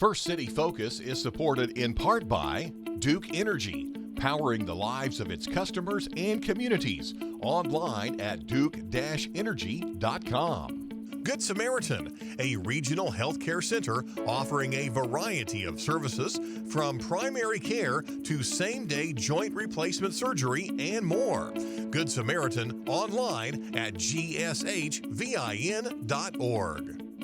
First City Focus is supported in part by Duke Energy, powering the lives of its customers and communities. Online at duke-energy.com. Good Samaritan, a regional healthcare center offering a variety of services from primary care to same-day joint replacement surgery and more. Good Samaritan online at gshvin.org.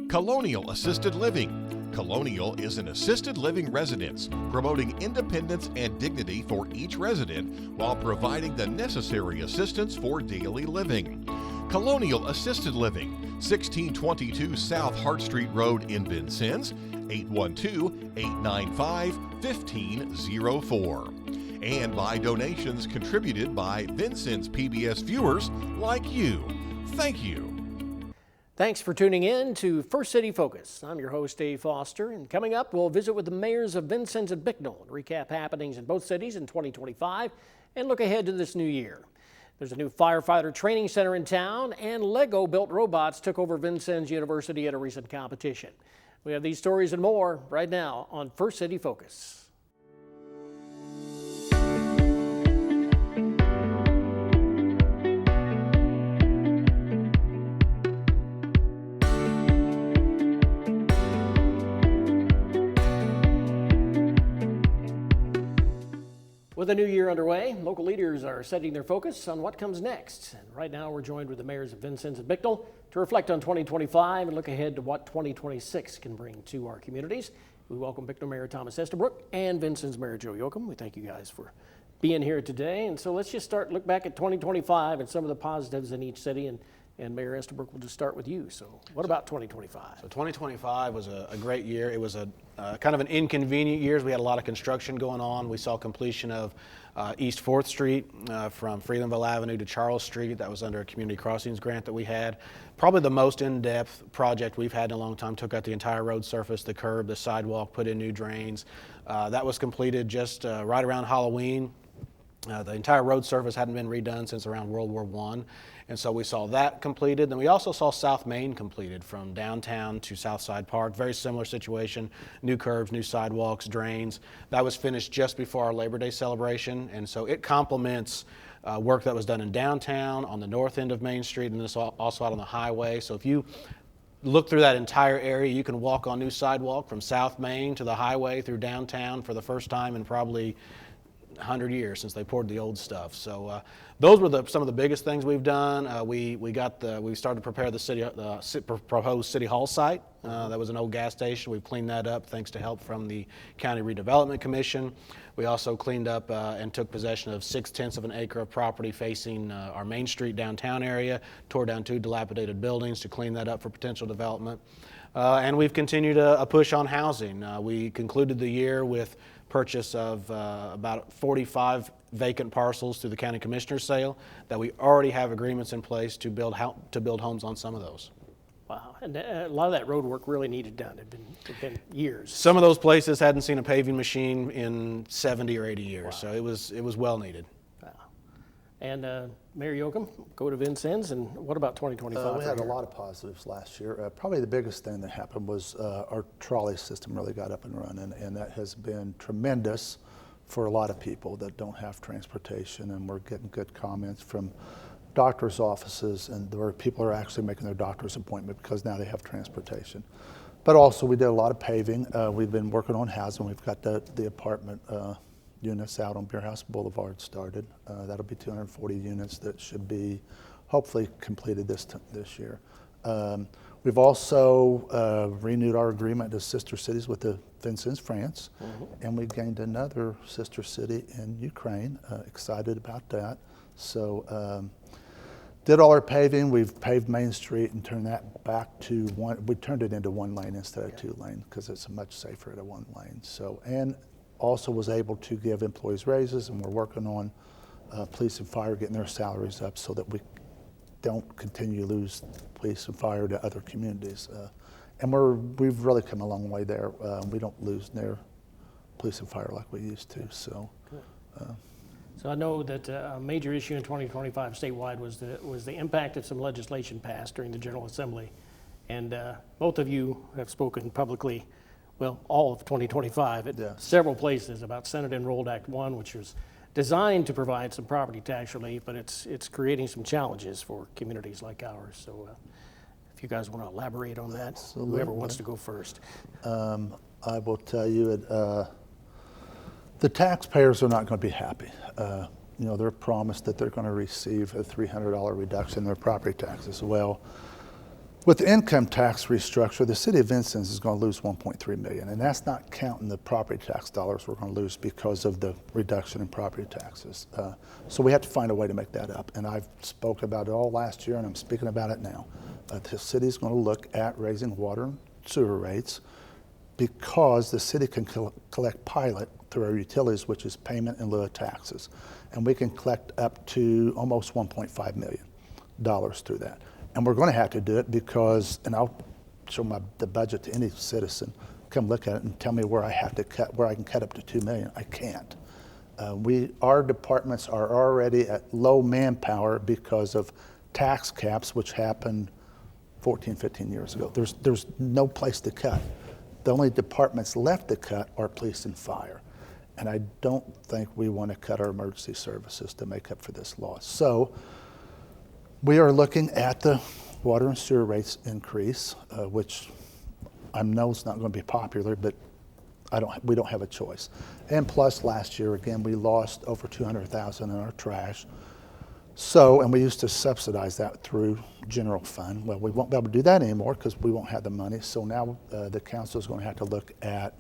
Colonial Assisted Living. Colonial is an assisted living residence, promoting independence and dignity for each resident while providing the necessary assistance for daily living. Colonial Assisted Living, 1622 South Hart Street Road in Vincennes, 812-895-1504. And by donations contributed by Vincennes PBS viewers like you. Thank you. Thanks for tuning in to First City Focus. I'm your host, Dave Foster, and coming up, we'll visit with the mayors of Vincennes and Bicknell and recap happenings in both cities in 2025 and look ahead to this new year. There's a new firefighter training center in town, and Lego-built robots took over Vincennes University at a recent competition. We have these stories and more right now on First City Focus. With a new year underway, local leaders are setting their focus on what comes next. And right now we're joined with the mayors of Vincennes and Bicknell to reflect on 2025 and look ahead to what 2026 can bring to our communities. We welcome Bicknell Mayor Thomas Estabrook and Vincennes Mayor Joe Yoakum. We thank you guys for being here today. And so let's just look back at 2025 and some of the positives in each city. And Mayor Estabrook, we'll just start with you. So what about 2025? So 2025 was a great year. It was a kind of an inconvenient year. We had a lot of construction going on. We saw completion of East 4th Street from Freelandville Avenue to Charles Street. That was under a community crossings grant that we had. Probably the most in-depth project we've had in a long time. Took out the entire road surface, the curb, the sidewalk, put in new drains. That was completed just right around Halloween. The entire road surface hadn't been redone since around World War I. And so we saw that completed. Then we also saw South Main completed from downtown to Southside Park. Very similar situation, new curbs, new sidewalks, drains. That was finished just before our Labor Day celebration. And so it complements work that was done in downtown, on the north end of Main Street, and this also out on the highway. So if you look through that entire area, you can walk on new sidewalk from South Main to the highway through downtown for the first time in probably 100 years since they poured the old stuff. So those were some of the biggest things we've done. We started to prepare the proposed City Hall site. That was an old gas station. We've cleaned that up thanks to help from the County Redevelopment Commission. We also cleaned up and took possession of 6/10 of an acre of property facing our Main Street downtown area, tore down 2 dilapidated buildings to clean that up for potential development. And we've continued a push on housing. We concluded the year with purchase of about 45 vacant parcels through the county commissioner's sale that we already have agreements in place to build homes on some of those. Wow, and a lot of that road work really needed done. It'd been years. Some of those places hadn't seen a paving machine in 70 or 80 years, wow. So it was well needed. Wow. And Mayor Yoakum, go to Vincennes, and what about 2025? We had a lot of positives last year. Probably the biggest thing that happened was our trolley system really got up and running, and that has been tremendous for a lot of people that don't have transportation, and we're getting good comments from doctors' offices, and where people are actually making their doctor's appointment because now they have transportation. But also we did a lot of paving. We've been working on housing. We've got the apartment units out on Beerhouse Boulevard started. That'll be 240 units that should be hopefully completed this year. We've also renewed our agreement as sister cities with the Vincennes, France, and we gained another sister city in Ukraine. Excited about that. So did all our paving. We've paved Main Street and turned that back to one. We turned it into 1 lane instead of 2 lane because it's much safer at a 1 lane. So, and also was able to give employees raises, and we're working on police and fire getting their salaries up so that we don't continue to lose police and fire to other communities. And we've really come a long way there. We don't lose near police and fire like we used to. So. So I know that a major issue in 2025 statewide was the impact of some legislation passed during the General Assembly, and both of you have spoken publicly well, all of 2025 at Yes. several places about Senate Enrolled Act 1, which was designed to provide some property tax relief, but it's creating some challenges for communities like ours. So if you guys want to elaborate on that, whoever wants to go first. I will tell you, the taxpayers are not going to be happy. You know, they're promised that they're going to receive a $300 reduction in their property taxes. Well, with the income tax restructure, the city of Vincennes is going to lose $1.3 million, and that's not counting the property tax dollars we're going to lose because of the reduction in property taxes. So we have to find a way to make that up, and I've spoken about it all last year, and I'm speaking about it now. The city is going to look at raising water and sewer rates because the city can collect pilot through our utilities, which is payment in lieu of taxes. And we can collect up to almost $1.5 million through that. And we're going to have to do it because, and I'll show the budget to any citizen, come look at it and tell me where I have to cut, where I can cut up to $2 million. I can't. Our departments are already at low manpower because of tax caps, which happened 14, 15 years ago. There's no place to cut. The only departments left to cut are police and fire. And I don't think we want to cut our emergency services to make up for this loss. So we are looking at the water and sewer rates increase, which I know is not going to be popular, but we don't have a choice. And plus last year, again, we lost over $200,000 in our trash. So, and we used to subsidize that through general fund. Well, we won't be able to do that anymore because we won't have the money. So now the council is going to have to look at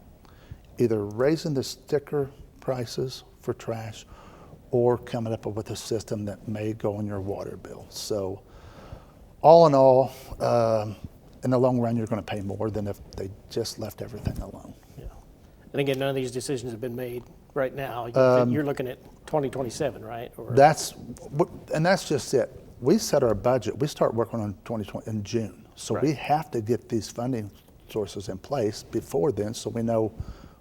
either raising the sticker prices for trash or coming up with a system that may go in your water bill. So all in all, in the long run, you're going to pay more than if they just left everything alone. Yeah. And again, none of these decisions have been made right now. You're looking at 2027, right? Or that's just it. We set our budget. We start working on 2020 in June. So Right. we have to get these funding sources in place before then so we know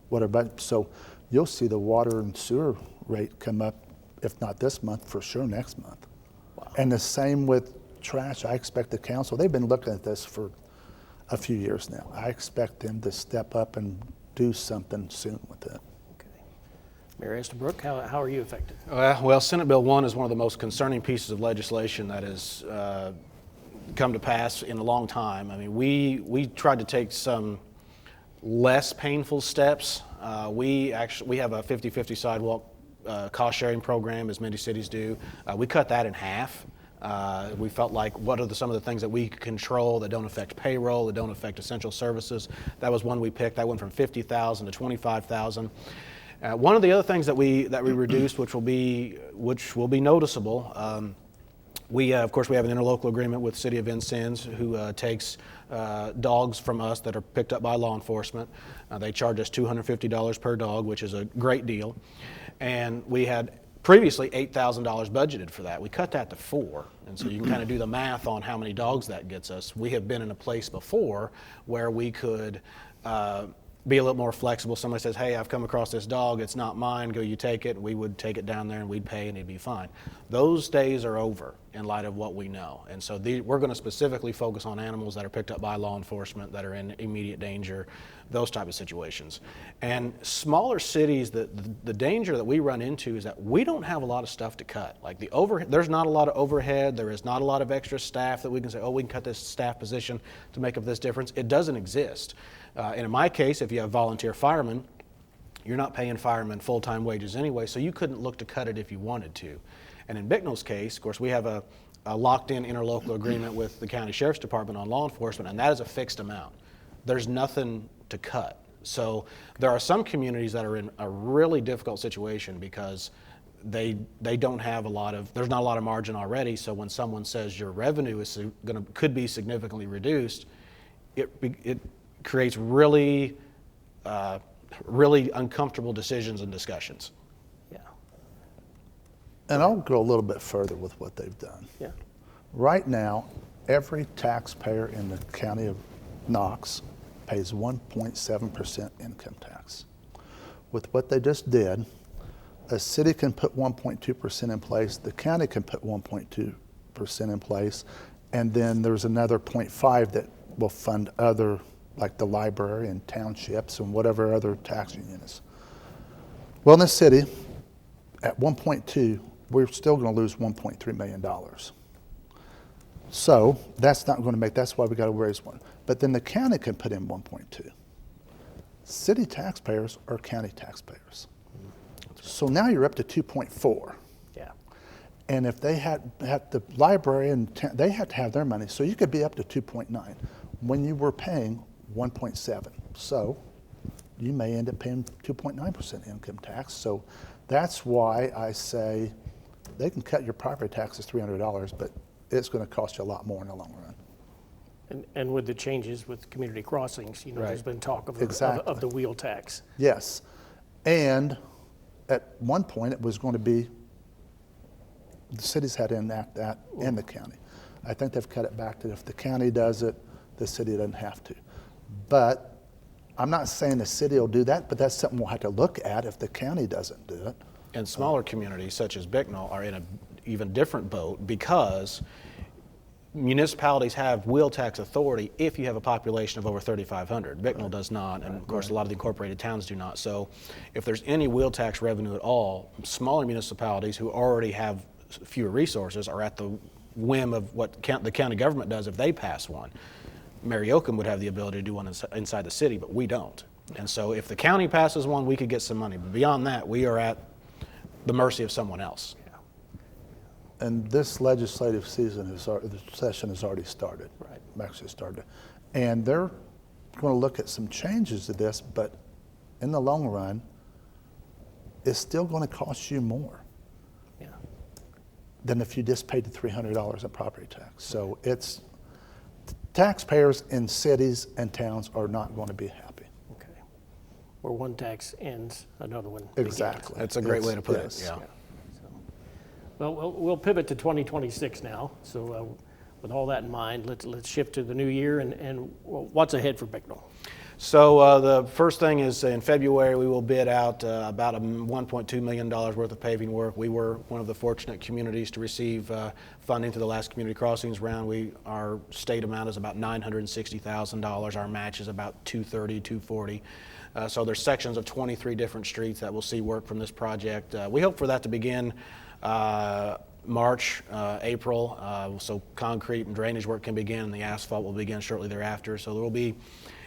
what our budget. So you'll see the water and sewer rate come up, if not this month, for sure next month. Wow. And the same with trash. I expect the council, they've been looking at this for a few years now. I expect them to step up and do something soon with it. Okay. Mayor Estabrook, how are you affected? Well, Senate Bill 1 is one of the most concerning pieces of legislation that has come to pass in a long time. I mean, we tried to take some less painful steps. We have a 50-50 sidewalk cost sharing program, as many cities do. We cut that in half. We felt like, what are some of the things that we control that don't affect payroll, that don't affect essential services? That was one we picked. That went from $50,000 to $25,000. One of the other things that we reduced, which will be noticeable. Of course, we have an interlocal agreement with the City of Vincennes, who takes dogs from us that are picked up by law enforcement. They charge us $250 per dog, which is a great deal. And we had previously $8,000 budgeted for that. We cut that to $4,000, and so you can kind of do the math on how many dogs that gets us. We have been in a place before where we could be a little more flexible. Somebody says, hey, I've come across this dog, it's not mine, go you take it. We would take it down there and we'd pay and it'd be fine. Those days are over in light of what we know. And so we're going to specifically focus on animals that are picked up by law enforcement, that are in immediate danger, those type of situations. And smaller cities, the danger that we run into is that we don't have a lot of stuff to cut. Like there's not a lot of overhead, there is not a lot of extra staff that we can say, oh, we can cut this staff position to make up this difference. It doesn't exist. And in my case, if you have volunteer firemen, you're not paying firemen full-time wages anyway, so you couldn't look to cut it if you wanted to. And in Bicknell's case, of course, we have a locked-in interlocal agreement with the County Sheriff's Department on law enforcement, and that is a fixed amount. There's nothing to cut. So there are some communities that are in a really difficult situation because they don't have there's not a lot of margin already, so when someone says your revenue could be significantly reduced, it creates really uncomfortable decisions and discussions. Yeah. And I'll go a little bit further with what they've done. Yeah. Right now, every taxpayer in the county of Knox pays 1.7% income tax. With what they just did, a city can put 1.2% in place, the county can put 1.2% in place, and then there's another 0.5 that will fund other like the library and townships and whatever other taxing units. Well, in this city, at 1.2, we're still going to lose $1.3 million. So that's not going to make, that's why we got to raise one. But then the county can put in 1.2. City taxpayers are county taxpayers. So now you're up to 2.4. Yeah. And if they had the library and they had to have their money, so you could be up to 2.9 when you were paying 1.7. So you may end up paying 2.9% income tax. So that's why I say they can cut your property taxes $300, but it's going to cost you a lot more in the long run. And with the changes with community crossings, you know, Right. there's been talk of, Exactly. of the wheel tax. Yes. And at one point, it was going to be, the cities had to enact that in the county. I think they've cut it back to if the county does it, the city doesn't have to. But I'm not saying the city will do that, but that's something we'll have to look at if the county doesn't do it. And smaller communities such as Bicknell are in an even different boat because municipalities have wheel tax authority if you have a population of over 3,500. Bicknell does not, and of course a lot of the incorporated towns do not. So if there's any wheel tax revenue at all, smaller municipalities who already have fewer resources are at the whim of what the county government does if they pass one. Mariocum would have the ability to do one inside the city, but we don't. And so if the county passes one, we could get some money. But beyond that, we are at the mercy of someone else. And this legislative season, the session has already started. Right. Actually started. And they're going to look at some changes to this, but in the long run, it's still going to cost you more Yeah. than if you just paid the $300 in property tax. So it's, taxpayers in cities and towns are not going to be happy. Okay. Where one tax ends, another one begins. Exactly. That's a great way to put Yes. it. Yeah. Yeah. Well, we'll pivot to 2026 now. So with all that in mind, let's shift to the new year and what's ahead for Bicknell? So the first thing is in February we will bid out about $1.2 million worth of paving work. We were one of the fortunate communities to receive funding through the last community crossings round. Our state amount is about $960,000. Our match is about $230,000, $240,000. So there's sections of 23 different streets that will see work from this project. We hope for that to begin March, April, so concrete and drainage work can begin and the asphalt will begin shortly thereafter. So there will be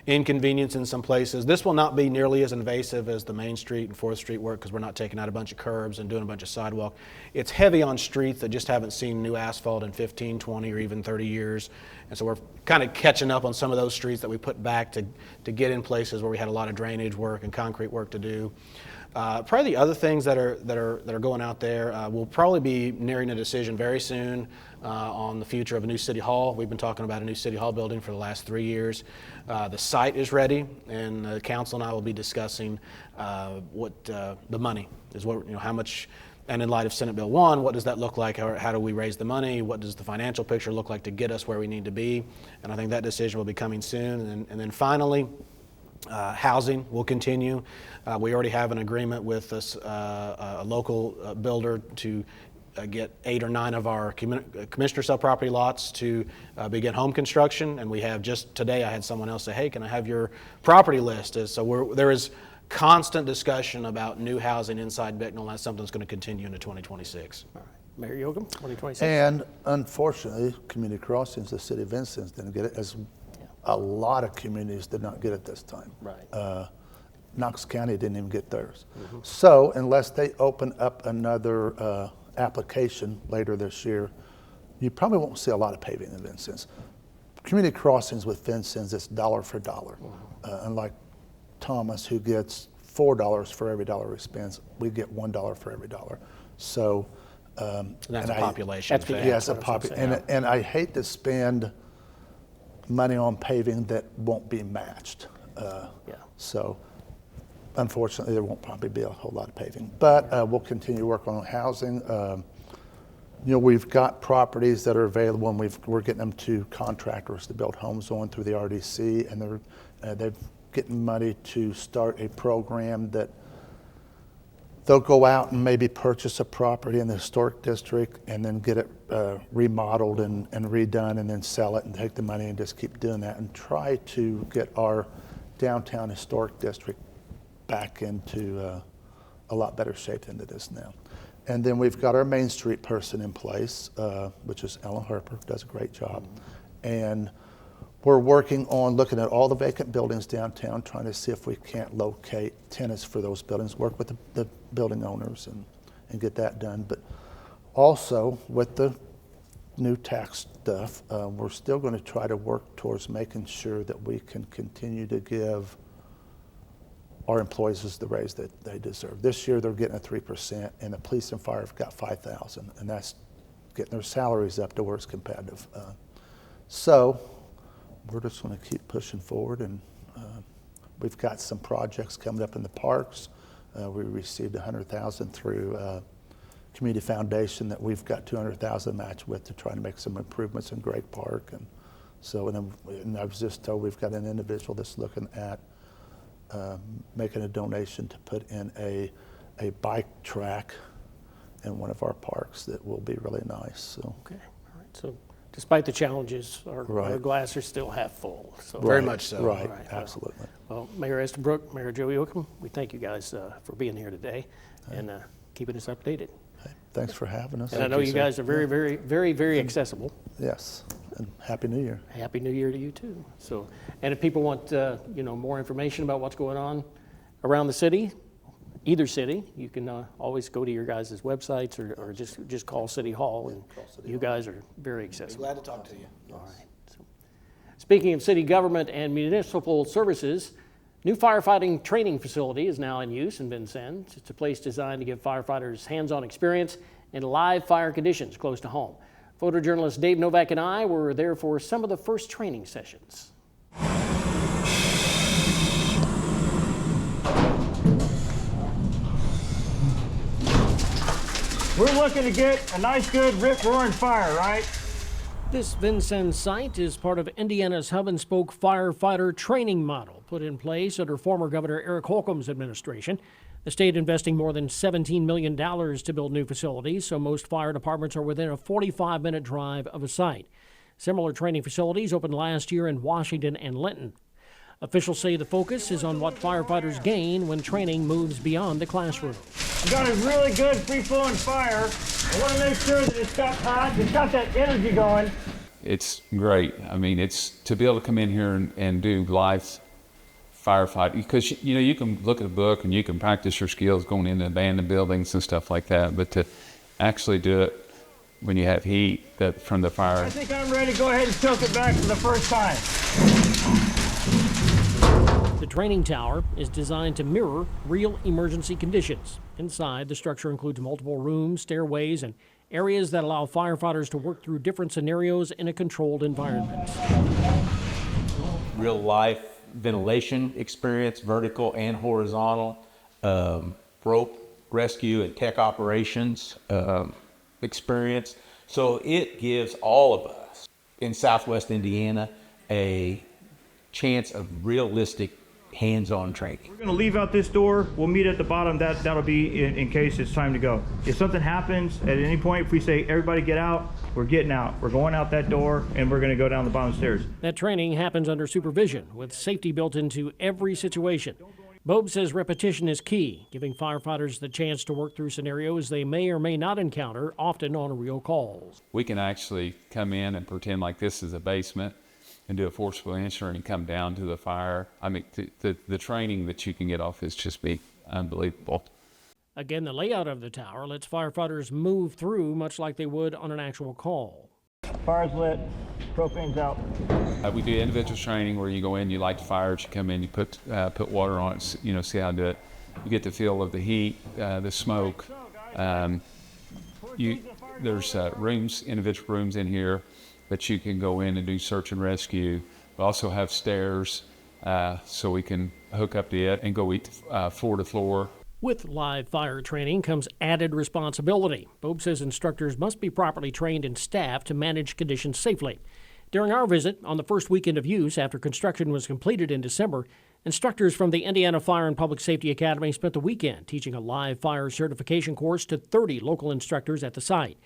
inconvenience in some places. This will not be nearly as invasive as the Main Street and 4th Street work because we're not taking out a bunch of curbs and doing a bunch of sidewalk. It's heavy on streets that just haven't seen new asphalt in 15, 20, or even 30 years. And so we're kind of catching up on some of those streets that we put back to get in places where we had a lot of drainage work and concrete work to do. Probably the other things that are going out there, we'll probably be nearing a decision very soon on the future of a new city hall. We've been talking about a new city hall building for the last 3 years. The site is ready, and the council and I will be discussing what the money is. What, you know, how much, and in light of Senate Bill 1, what does that look like? How do we raise the money? What does the financial picture look like to get us where we need to be? And I think that decision will be coming soon. And then finally, housing will continue. We already have an agreement with a local builder to get 8 or 9 of our commissioner sub-property lots to begin home construction. And we have just today, I had someone else say, hey, can I have your property list? So there is constant discussion about new housing inside Bicknell, and that's something that's going to continue into 2026. All right. Mayor Yoakum, 2026. And unfortunately, community crossings, the city of Vincennes didn't get it, as a lot of communities did not get it this time. Right. Knox County didn't even get theirs. Mm-hmm. So unless they open up another application later this year, you probably won't see a lot of paving in Vincennes. Community crossings with Vincennes, it's dollar for dollar. Mm-hmm. Unlike Thomas, who gets $4 for every dollar he spends, we get $1 for every dollar. So and that's a population. Yes, a population. And I hate to spend money on paving that won't be matched. So unfortunately, there won't probably be a whole lot of paving. But we'll continue to work on housing. You know, we've got properties that are available, and we're getting them to contractors to build homes on through the RDC, and they're getting money to start a program that they'll go out and maybe purchase a property in the historic district and then get it remodeled and redone and then sell it and take the money and just keep doing that and try to get our downtown historic district back into a lot better shape than it is now. And then we've got our Main Street person in place, which is Ellen Harper, does a great job. And we're working on looking at all the vacant buildings downtown, trying to see if we can't locate tenants for those buildings, work with the building owners and get that done. But also with the new tax stuff, we're still going to try to work towards making sure that we can continue to give our employees the raise that they deserve. This year they're getting a 3%, and the police and fire have got $5,000, and that's getting their salaries up to where it's competitive. So we're just going to keep pushing forward, and we've got some projects coming up in the parks. We received $100,000 through Community Foundation that we've got $200,000 match with to try to make some improvements in Great Park, and so and I was just told we've got an individual that's looking at making a donation to put in a bike track in one of our parks that will be really nice. So. Okay, all right. So despite the challenges, our Right. glass are still half full. So Very much so. Right, Right. absolutely. Well, Mayor Estabrook, Mayor Joey Oakham, we thank you guys for being here today and keeping us updated. Hey, thanks for having us. And I know you guys are very, very, very, very accessible. Yes, and Happy New Year. Happy New Year to you too. So, and if people want more information about what's going on around the city, either city, you can always go to your guys' websites or just call City Hall, and you guys are very accessible. Glad to talk to you. All right. So, speaking of city government and municipal services, new firefighting training facility is now in use in Vincennes. It's a place designed to give firefighters hands-on experience in live fire conditions close to home. Photojournalist Dave Novak and I were there for some of the first training sessions. We're looking to get a nice, good, rip-roaring fire, right? This Vincennes site is part of Indiana's hub-and-spoke firefighter training model put in place under former Governor Eric Holcomb's administration. The state investing more than $17 million to build new facilities, so most fire departments are within a 45-minute drive of a site. Similar training facilities opened last year in Washington and Linton. Officials say the focus is on what firefighters gain when training moves beyond the classroom. We got a really good free-flowing fire. I want to make sure that it's got hot, it's got that energy going. It's great. I mean, it's to be able to come in here and do live firefighting, because you can look at a book and you can practice your skills going into abandoned buildings and stuff like that, but to actually do it when you have heat from the fire. I think I'm ready to go ahead and tilt it back for the first time. The training tower is designed to mirror real emergency conditions. Inside, the structure includes multiple rooms, stairways, and areas that allow firefighters to work through different scenarios in a controlled environment. Real life ventilation experience, vertical and horizontal, rope rescue and tech operations experience. So it gives all of us in Southwest Indiana a chance of realistic hands-on training. We're going to leave out this door. We'll meet at the bottom. That'll be in case it's time to go. If something happens at any point, if we say, everybody get out, we're getting out. We're going out that door, and we're going to go down the bottom stairs. That training happens under supervision, with safety built into every situation. Bobe says repetition is key, giving firefighters the chance to work through scenarios they may or may not encounter, often on real calls. We can actually come in and pretend like this is a basement and do a forcible entry and come down to the fire. I mean, the training that you can get off is just be unbelievable. Again, the layout of the tower lets firefighters move through much like they would on an actual call. Fire's lit, propane's out. We do individual training where you go in, you light the fires, you come in, you put water on it, see how to do it. You get the feel of the heat, the smoke. There's rooms, individual rooms in here that you can go in and do search and rescue. We also have stairs so we can hook up to it and go floor to floor. With live fire training comes added responsibility. Bobe says instructors must be properly trained and staffed to manage conditions safely. During our visit on the first weekend of use after construction was completed in December, Instructors from the Indiana Fire and Public Safety Academy spent the weekend teaching a live fire certification course to 30 local instructors at the site.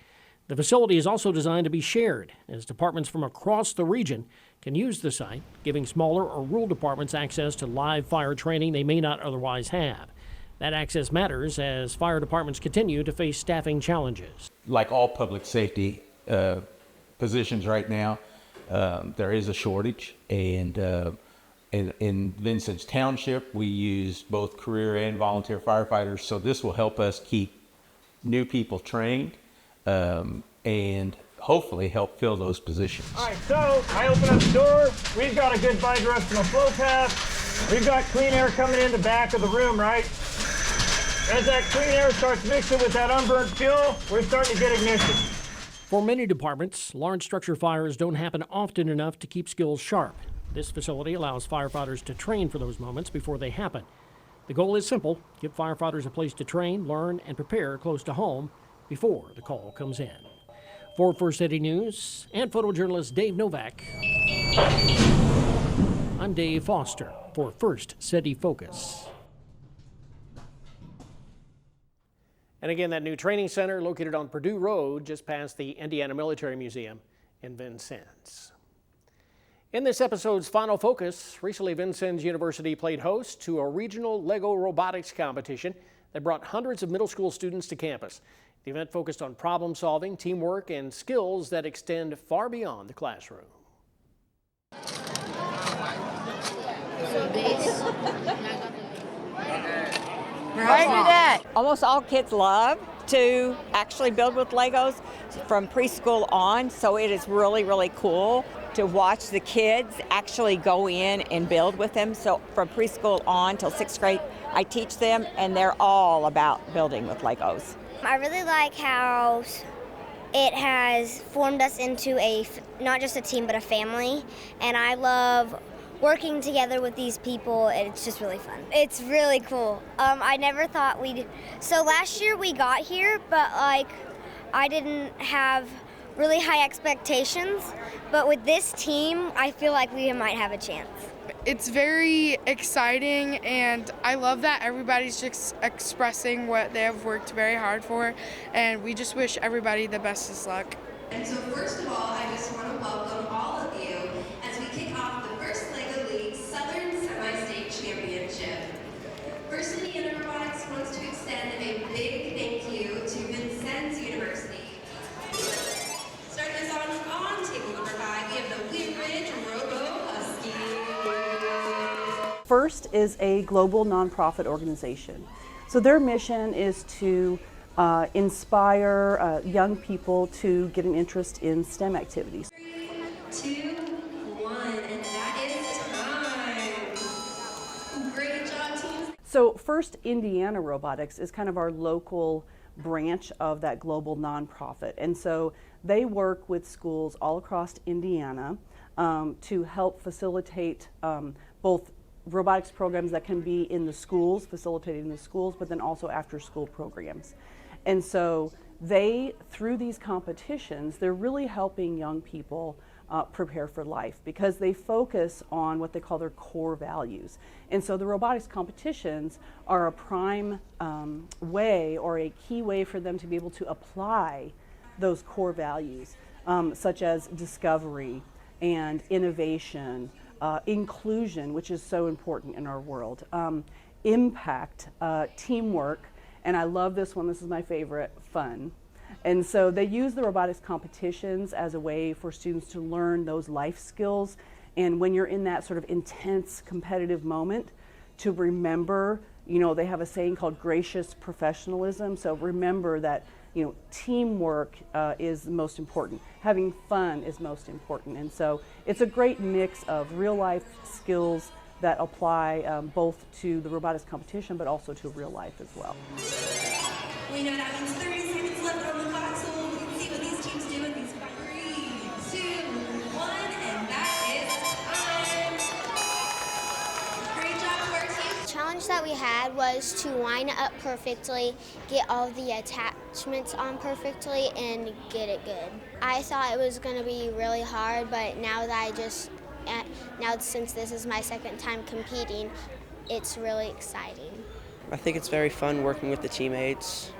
The facility is also designed to be shared, as departments from across the region can use the site, giving smaller or rural departments access to live fire training they may not otherwise have. That access matters as fire departments continue to face staffing challenges. Like all public safety positions right now, there is a shortage, and in Vincennes Township, we use both career and volunteer firefighters, so this will help us keep new people trained and hopefully help fill those positions. All right, so I open up the door. We've got a good bi-directional flow path. We've got clean air coming in the back of the room, right? As that clean air starts mixing with that unburnt fuel, we're starting to get ignition. For many departments, large structure fires don't happen often enough to keep skills sharp. This facility allows firefighters to train for those moments before they happen. The goal is simple: give firefighters a place to train, learn, and prepare close to home before the call comes in. For First City News and photojournalist Dave Novak, I'm Dave Foster for First City Focus. And again, that new training center located on Purdue Road just past the Indiana Military Museum in Vincennes. In this episode's final focus, recently Vincennes University played host to a regional Lego robotics competition that brought hundreds of middle school students to campus. The event focused on problem solving, teamwork, and skills that extend far beyond the classroom. Right do that. Almost all kids love to actually build with Legos from preschool on, so it is really, really cool to watch the kids actually go in and build with them. So from preschool on till 6th grade, I teach them, and they're all about building with Legos. I really like how it has formed us into not just a team, but a family, and I love working together with these people, and it's just really fun. It's really cool. I never thought so last year we got here, but I didn't have really high expectations, but with this team, I feel like we might have a chance. It's very exciting, and I love that everybody's just expressing what they have worked very hard for, and we just wish everybody the best of luck. And so first of all, I just want to welcome all of you as we kick off the first LEGO League Southern Semi-State Championship. First Indiana Robotics wants to extend a big thank you to Vincennes University. Starting us on table number 5, we have the Wheat Ridge Robo Husky. FIRST is a global nonprofit organization. So their mission is to inspire young people to get an interest in STEM activities. 3, 2, 1, and that is time. Great job, team. So FIRST Indiana Robotics is kind of our local branch of that global nonprofit. And so they work with schools all across Indiana to help facilitate both robotics programs that can be in the schools, facilitated in the schools, but then also after school programs. And so they, through these competitions, they're really helping young people prepare for life because they focus on what they call their core values. And so the robotics competitions are a prime way or a key way for them to be able to apply those core values, such as discovery and innovation, inclusion, which is so important in our world, impact, teamwork, and I love this one, this is my favorite, fun. And so they use the robotics competitions as a way for students to learn those life skills, and when you're in that sort of intense competitive moment, to remember, you know, they have a saying called gracious professionalism, so remember that, you know, teamwork is most important. Having fun is most important. And so it's a great mix of real life skills that apply both to the robotics competition, but also to real life as well. We know that means 30 seconds left on the clock, so we can see what these teams do in these 3, 2, 1, and that is time. Great job to our team. The challenge that we had was to line it up perfectly, get all the attachments on perfectly, and get it good. I thought it was going to be really hard, but now that I just and now since this is my second time competing, it's really exciting. I think it's very fun working with the teammates.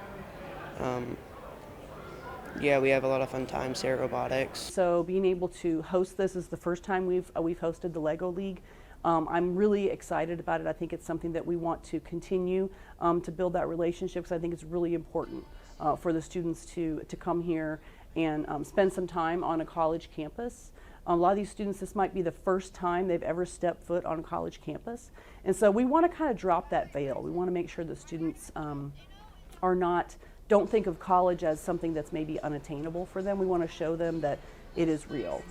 Yeah, we have a lot of fun times here at robotics. So being able to host this is the first time we've hosted the LEGO League. I'm really excited about it. I think it's something that we want to continue to build that relationship, because I think it's really important for the students to come here and spend some time on a college campus. A lot of these students, this might be the first time they've ever stepped foot on a college campus. And so we want to kind of drop that veil. We want to make sure the students don't think of college as something that's maybe unattainable for them. We want to show them that it is real.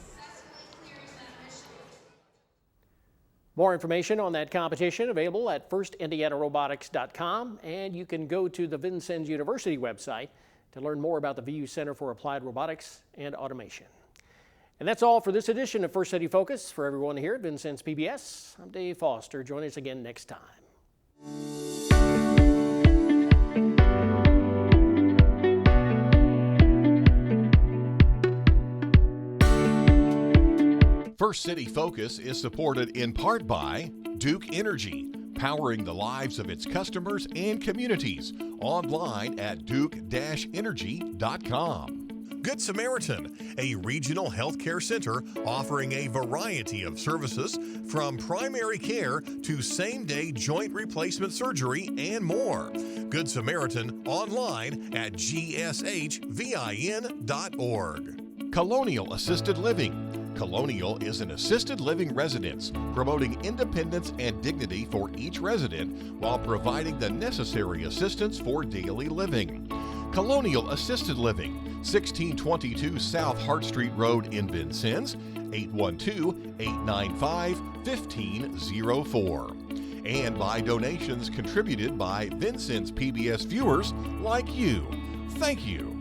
More information on that competition available at firstindianarobotics.com, and you can go to the Vincennes University website to learn more about the VU Center for Applied Robotics and Automation. And that's all for this edition of First City Focus. For everyone here at Vincennes PBS, I'm Dave Foster. Join us again next time. First City Focus is supported in part by Duke Energy, powering the lives of its customers and communities. Online at duke-energy.com. Good Samaritan, a regional healthcare center offering a variety of services from primary care to same-day joint replacement surgery and more. Good Samaritan online at gshvin.org. Colonial Assisted Living. Colonial is an assisted living residence, promoting independence and dignity for each resident while providing the necessary assistance for daily living. Colonial Assisted Living, 1622 South Hart Street Road in Vincennes, 812-895-1504. And by donations contributed by Vincennes PBS viewers like you. Thank you.